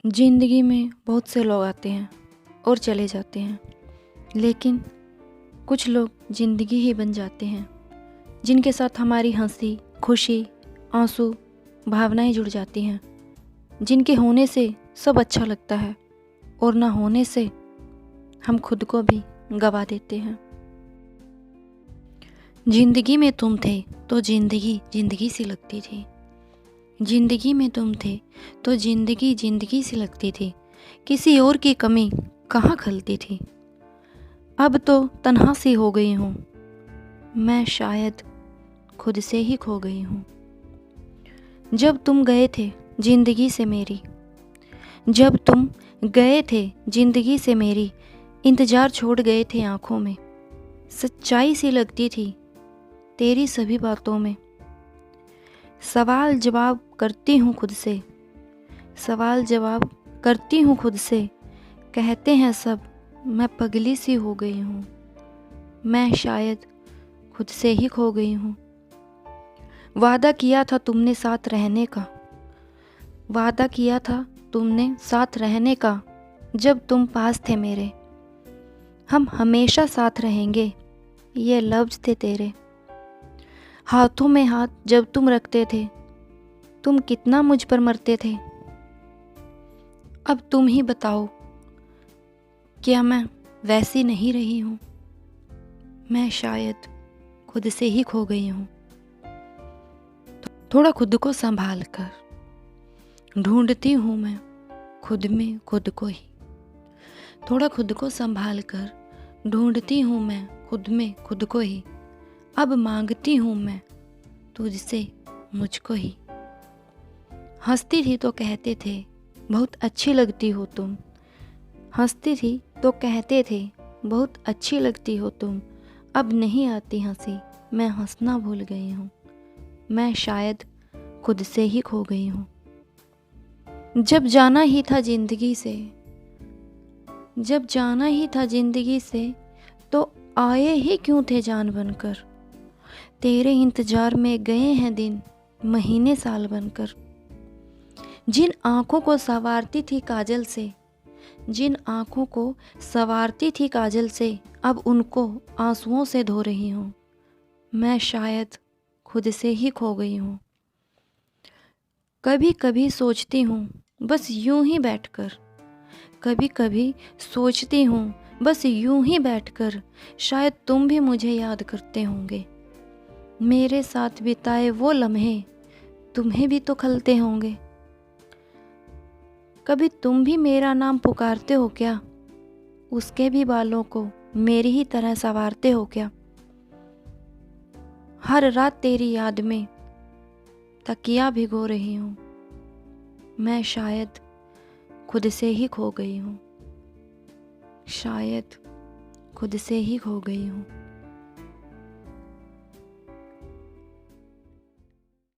जिंदगी में बहुत से लोग आते हैं और चले जाते हैं, लेकिन कुछ लोग ज़िंदगी ही बन जाते हैं, जिनके साथ हमारी हंसी, खुशी, आंसू, भावनाएं जुड़ जाती हैं, जिनके होने से सब अच्छा लगता है और ना होने से हम खुद को भी गवा देते हैं। जिंदगी में तुम थे तो जिंदगी जिंदगी सी लगती थी। जिंदगी में तुम थे तो जिंदगी जिंदगी सी लगती थी। किसी और की कमी कहाँ खलती थी। अब तो तन्हा सी हो गई हूँ मैं, शायद खुद से ही खो गई हूँ। जब तुम गए थे जिंदगी से मेरी, जब तुम गए थे जिंदगी से मेरी, इंतज़ार छोड़ गए थे आँखों में। सच्चाई सी लगती थी तेरी सभी बातों में। सवाल जवाब करती हूँ खुद से, सवाल जवाब करती हूँ खुद से। कहते हैं सब मैं पगली सी हो गई हूँ मैं, शायद खुद से ही खो गई हूँ। वादा किया था तुमने साथ रहने का, वादा किया था तुमने साथ रहने का। जब तुम पास थे मेरे, हम हमेशा साथ रहेंगे, ये लफ्ज़ थे तेरे। हाथों में हाथ जब तुम रखते थे, तुम कितना मुझ पर मरते थे। अब तुम ही बताओ, क्या मैं वैसी नहीं रही हूँ मैं, शायद खुद से ही खो गई हूँ। थोड़ा खुद को संभाल कर ढूंढती हूँ मैं खुद में खुद को ही। थोड़ा खुद को संभाल कर ढूंढती हूँ मैं खुद में खुद को ही। अब मांगती हूँ मैं तुझसे मुझको ही। हंसती थी तो कहते थे बहुत अच्छी लगती हो तुम, हंसती थी तो कहते थे बहुत अच्छी लगती हो तुम। अब नहीं आती हंसी, मैं हंसना भूल गई हूँ मैं, शायद खुद से ही खो गई हूँ। जब जाना ही था जिंदगी से, जब जाना ही था जिंदगी से, तो आए ही क्यों थे जान बनकर। तेरे इंतजार में गए हैं दिन महीने साल बनकर। जिन आँखों को संवारती थी काजल से, जिन आँखों को संवारती थी काजल से, अब उनको आंसुओं से धो रही हूँ मैं, शायद खुद से ही खो गई हूँ। कभी कभी सोचती हूँ बस यूं ही बैठकर, कभी कभी सोचती हूँ बस यूं ही बैठकर, शायद तुम भी मुझे याद करते होंगे। मेरे साथ बिताए वो लम्हे तुम्हें भी तो खलते होंगे। कभी तुम भी मेरा नाम पुकारते हो क्या, उसके भी बालों को मेरी ही तरह संवारते हो क्या। हर रात तेरी याद में तकिया भिगो रही हूँ मैं, शायद खुद से ही खो गई हूँ, शायद खुद से ही खो गई हूँ।